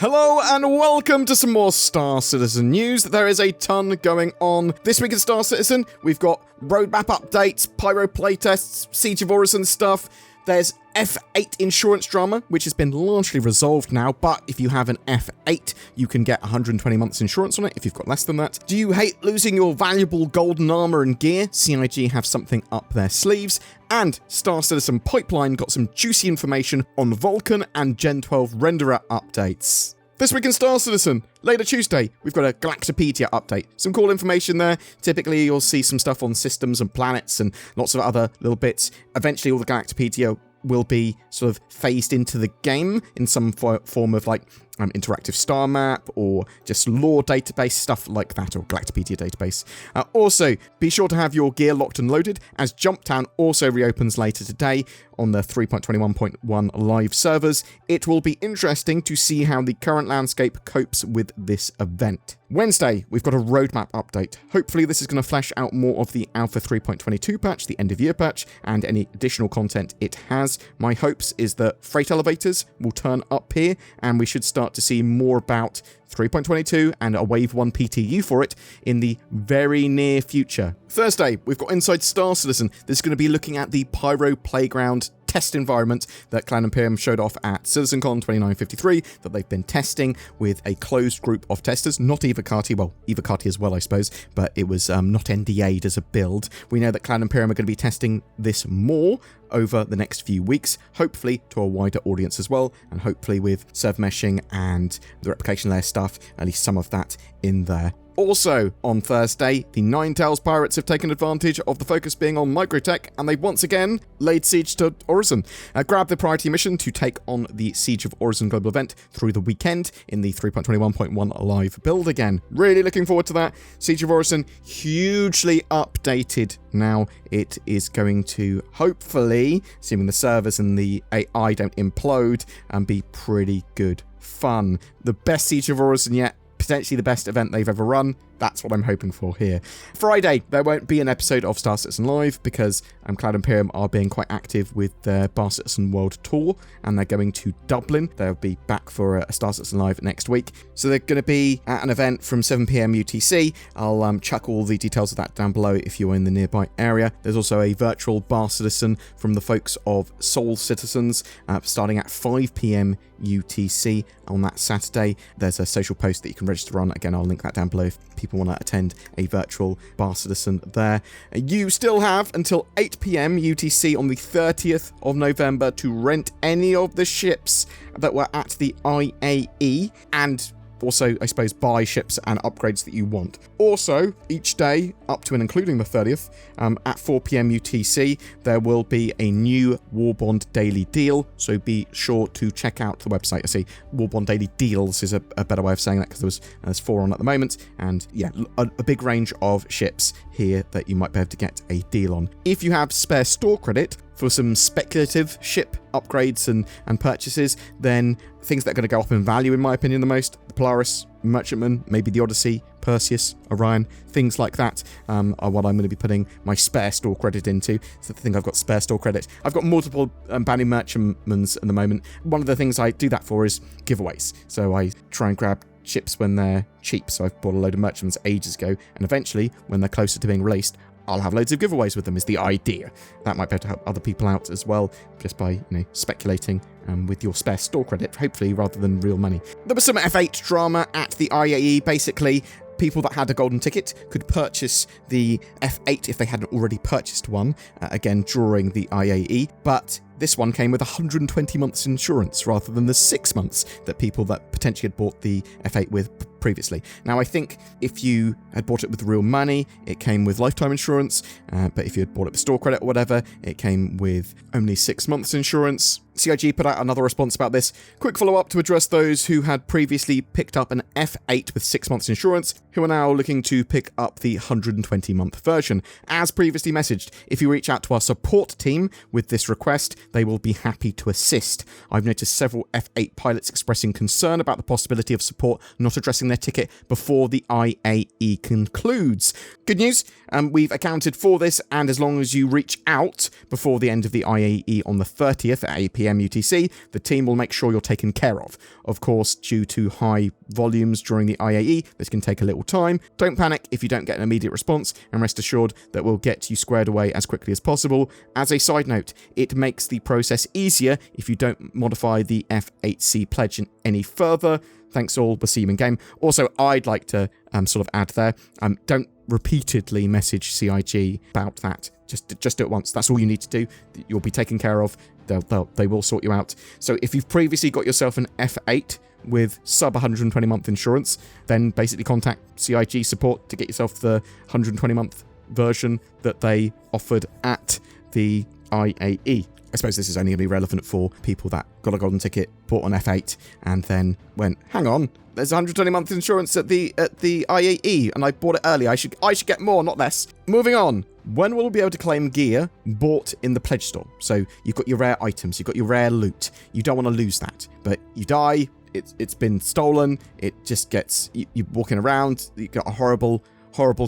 Hello and welcome to some more Star Citizen news. There is a ton going on. This week in Star Citizen, we've got roadmap updates, Pyro playtests, Siege of Orison stuff. There's F8 insurance drama, which has been largely resolved now, but if you have an F8, you can get 120 months insurance on it if you've got less than that. Do you hate losing your valuable golden armor and gear? CIG have something up their sleeves. And Star Citizen Pipeline got some juicy information on Vulkan and Gen 12 renderer updates. This week in Star Citizen, later Tuesday, we've got a Galactopedia update. Some cool information there. Typically, you'll see some stuff on systems and planets and lots of other little bits. Eventually, all the Galactopedia will be sort of phased into the game in some form of like interactive star map or just lore database, stuff like that, or Galactopedia database. Also, be sure to have your gear locked and loaded, as Jumptown also reopens later today on the 3.21.1 live servers. It will be interesting to see how the current landscape copes with this event. Wednesday, we've got a roadmap update. Hopefully this is going to flesh out more of the Alpha 3.22 patch, the end of year patch, and any additional content it has. My hopes is that freight elevators will turn up here, and we should start to see more about 3.22 and a Wave 1 PTU for it in the very near future. Thursday, we've got Inside Star Citizen. This is going to be looking at the Pyro Playground test environment that Cloud Imperium showed off at CitizenCon 2953 that they've been testing with a closed group of testers, not Evocati, well, Evocati as well, I suppose, but it was not NDA'd as a build. We know that Cloud Imperium are going to be testing this more over the next few weeks, hopefully to a wider audience as well, and hopefully with server meshing and the replication layer stuff, at least some of that in there. Also, on Thursday, the Ninetales pirates have taken advantage of the focus being on microtech, and they've once again laid siege to Orison. Grab the priority mission to take on the Siege of Orison global event through the weekend in the 3.21.1 live build again. Really looking forward to that. Siege of Orison, hugely updated now. It is going to, hopefully, assuming the servers and the AI don't implode, and be pretty good fun. The best Siege of Orison yet. Potentially the best event they've ever run. That's what I'm hoping for here. Friday, there won't be an episode of Star Citizen Live because Cloud Imperium are being quite active with their Bar Citizen World Tour, and they're going to Dublin. They'll be back for a Star Citizen Live next week. So they're going to be at an event from 7 PM UTC. I'll chuck all the details of that down below if you're in the nearby area. There's also a virtual Bar Citizen from the folks of Soul Citizens starting at 5 PM UTC on that Saturday. There's a social post that you can register on. Again, I'll link that down below if people want to attend a virtual Bar Citizen there. You still have until 8 PM UTC on the 30th of November to rent any of the ships that were at the IAE, and also, I suppose, buy ships and upgrades that you want. Also, each day, up to and including the 30th, at 4 PM UTC, there will be a new Warbond Daily Deal, so be sure to check out the website. I see Warbond Daily Deals is a better way of saying that, because there's 4 on at the moment, and yeah, a big range of ships here that you might be able to get a deal on. If you have spare store credit for some speculative ship upgrades and purchases, then things that are going to go up in value, in my opinion, the most, the Polaris, Merchantman, maybe the Odyssey, Perseus, Orion, things like that are what I'm going to be putting my spare store credit into. So I think I've got spare store credit. I've got multiple bounty merchantmans at the moment. One of the things I do that for is giveaways. So I try and grab ships when they're cheap. So I've bought a load of merchantmans ages ago, and eventually, when they're closer to being released, I'll have loads of giveaways with them, is the idea. That might be able to help other people out as well, just by, speculating with your spare store credit, hopefully, rather than real money. There was some F8 drama at the IAE. Basically, people that had a golden ticket could purchase the F8 if they hadn't already purchased one, again, during the IAE, but this one came with 120 months insurance rather than the 6 months that people that potentially had bought the F8 with previously. Now, I think if you had bought it with real money, it came with lifetime insurance, but if you had bought it with store credit or whatever, it came with only 6 months insurance. CIG put out another response about this. Quick follow-up to address those who had previously picked up an F8 with 6 months insurance, who are now looking to pick up the 120-month version. As previously messaged, if you reach out to our support team with this request, they will be happy to assist. I've noticed several F8 pilots expressing concern about the possibility of support not addressing their ticket before the IAE concludes. Good news, we've accounted for this, and as long as you reach out before the end of the IAE on the 30th at 8 PM UTC, the team will make sure you're taken care of. Of course, due to high volumes during the IAE, this can take a little time. Don't panic if you don't get an immediate response, and rest assured that we'll get you squared away as quickly as possible. As a side note, it makes the process easier if you don't modify the F8C pledge any further. Thanks all, we'll see you in game. Also, I'd like to sort of add there, don't repeatedly message CIG about that. Just do it once. That's all you need to do. You'll be taken care of. They will sort you out. So if you've previously got yourself an F8 with sub 120 month insurance, then basically contact CIG support to get yourself the 120 month version that they offered at the IAE. I suppose this is only going to be relevant for people that got a golden ticket, bought an F8, and then went, hang on, there's 120 month insurance at the IAE, and I bought it early. I should get more, not less. Moving on. When will we be able to claim gear bought in the pledge store? So you've got your rare items, you've got your rare loot. You don't want to lose that, but you die. It's been stolen. It just gets you're walking around. You got a horrible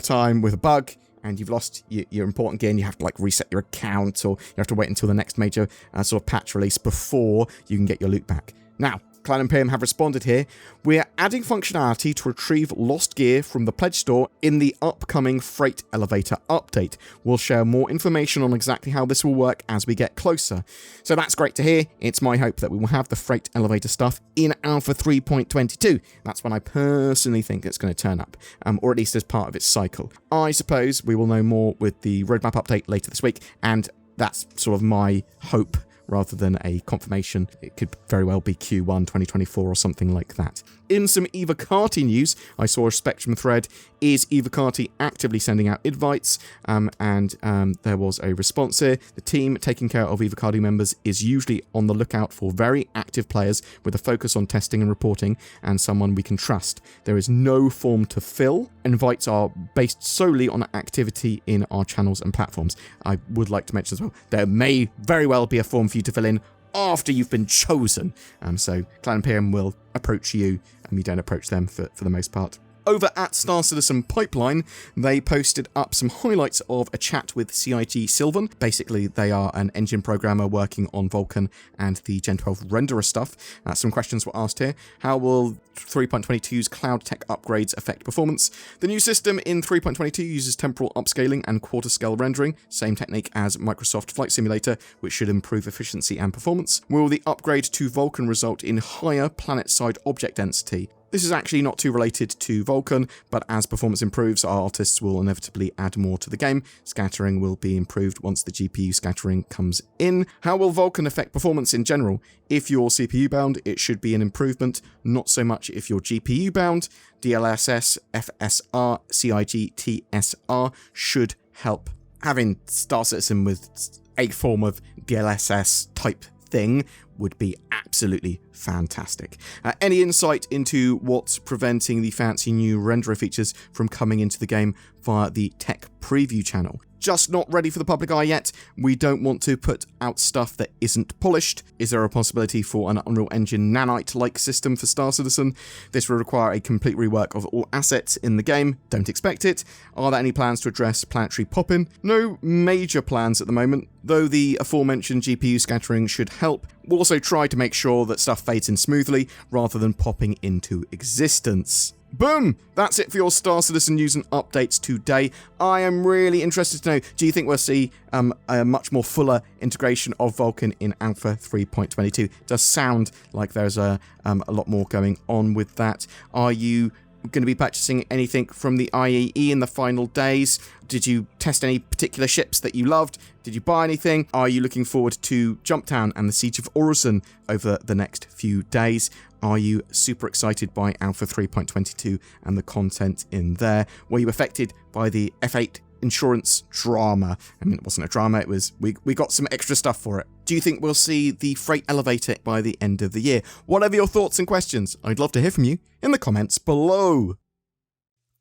time with a bug, and you've lost your important gear, and you have to like reset your account, or you have to wait until the next major sort of patch release before you can get your loot back. Now, Cloud Imperium have responded here. We're adding functionality to retrieve lost gear from the pledge store in the upcoming freight elevator update. We'll share more information on exactly how this will work as we get closer. So that's great to hear. It's my hope that we will have the freight elevator stuff in Alpha 3.22. That's when I personally think it's going to turn up, or at least as part of its cycle. I suppose we will know more with the roadmap update later this week, and that's sort of my hope rather than a confirmation. It could very well be Q1 2024 or something like that. In some Evocati news, I saw a Spectrum thread. Is Evocati actively sending out invites? And there was a response here. The team taking care of Evocati members is usually on the lookout for very active players with a focus on testing and reporting, and someone we can trust. There is no form to fill. Invites are based solely on activity in our channels and platforms. I would like to mention as well, there may very well be a form for you to fill in after you've been chosen. So Cloud Imperium will approach you, and you don't approach them for the most part. Over at Star Citizen Pipeline, they posted up some highlights of a chat with CIG Sylvan. Basically, they are an engine programmer working on Vulkan and the Gen 12 renderer stuff. Some questions were asked here. How will 3.22's cloud tech upgrades affect performance? The new system in 3.22 uses temporal upscaling and quarter scale rendering, same technique as Microsoft Flight Simulator, which should improve efficiency and performance. Will the upgrade to Vulkan result in higher planet-side object density? This is actually not too related to Vulkan, but as performance improves, our artists will inevitably add more to the game. Scattering will be improved once the GPU scattering comes in. How will Vulkan affect performance in general? If you're CPU bound, it should be an improvement, not so much if you're GPU bound. DLSS, FSR, CIG, TSR should help. Having Star Citizen with a form of DLSS type thing would be absolutely fantastic. Any insight into what's preventing the fancy new renderer features from coming into the game via the tech preview channel? Just not ready for the public eye yet. We don't want to put out stuff that isn't polished. Is there a possibility for an Unreal Engine nanite-like system for Star Citizen? This will require a complete rework of all assets in the game. Don't expect it. Are there any plans to address planetary pop-in? No major plans at the moment, though the aforementioned GPU scattering should help. We'll also try to make sure that stuff fades in smoothly rather than popping into existence. Boom! That's it for your Star Citizen news and updates today. I am really interested to know, do you think we'll see a much more fuller integration of Vulkan in Alpha 3.22? It does sound like there's a lot more going on with that. Are you going to be purchasing anything from the IAE in the final days? Did you test any particular ships that you loved? Did you buy anything? Are you looking forward to Jumptown and the Siege of Orison over the next few days? Are you super excited by Alpha 3.22 and the content in there? Were you affected by the F8 insurance drama? I mean, it wasn't a drama, it was we got some extra stuff for it. Do you think we'll see the freight elevator by the end of the year? Whatever your thoughts and questions, I'd love to hear from you in the comments below.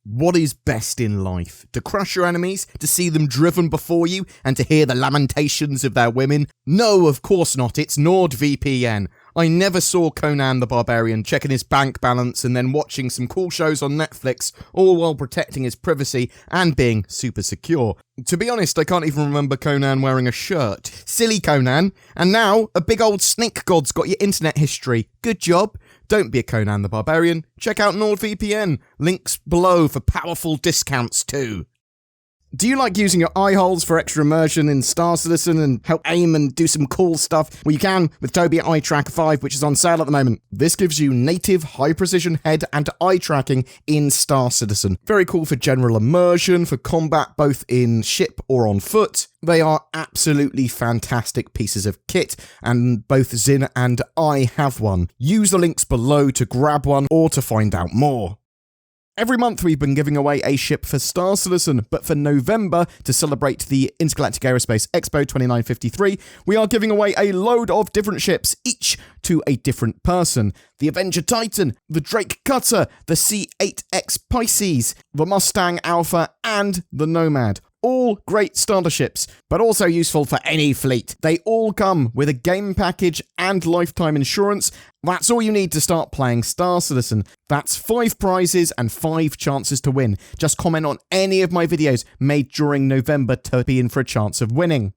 What is best in life? To crush your enemies? To see them driven before you? And to hear the lamentations of their women? No, of course not. It's NordVPN. I never saw Conan the Barbarian checking his bank balance and then watching some cool shows on Netflix, all while protecting his privacy and being super secure. To be honest, I can't even remember Conan wearing a shirt. Silly Conan. And now, a big old snake god's got your internet history. Good job. Don't be a Conan the Barbarian. Check out NordVPN. Links below for powerful discounts too. Do you like using your eye holes for extra immersion in Star Citizen and help aim and do some cool stuff? Well, you can with Tobii Eye Tracker 5, which is on sale at the moment. This gives you native high-precision head and eye tracking in Star Citizen. Very cool for general immersion, for combat both in ship or on foot. They are absolutely fantastic pieces of kit, and both Zin and I have one. Use the links below to grab one or to find out more. Every month we've been giving away a ship for Star Citizen, but for November, to celebrate the Intergalactic Aerospace Expo 2953, we are giving away a load of different ships, each to a different person. The Avenger Titan, the Drake Cutter, the C-8X Pisces, the Mustang Alpha, and the Nomad. All great starter ships, but also useful for any fleet. They all come with a game package and lifetime insurance. That's all you need to start playing Star Citizen. That's 5 prizes and 5 chances to win. Just comment on any of my videos made during November to be in for a chance of winning.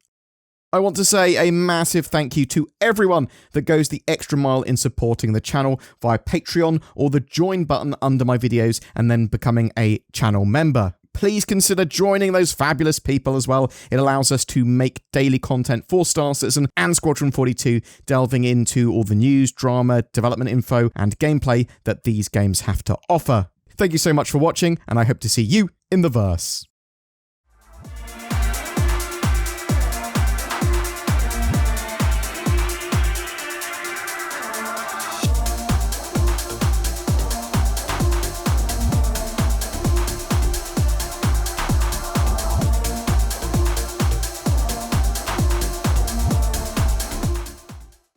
I want to say a massive thank you to everyone that goes the extra mile in supporting the channel via Patreon or the join button under my videos and then becoming a channel member. Please consider joining those fabulous people as well. It allows us to make daily content for Star Citizen and Squadron 42, delving into all the news, drama, development info, and gameplay that these games have to offer. Thank you so much for watching, and I hope to see you in the verse.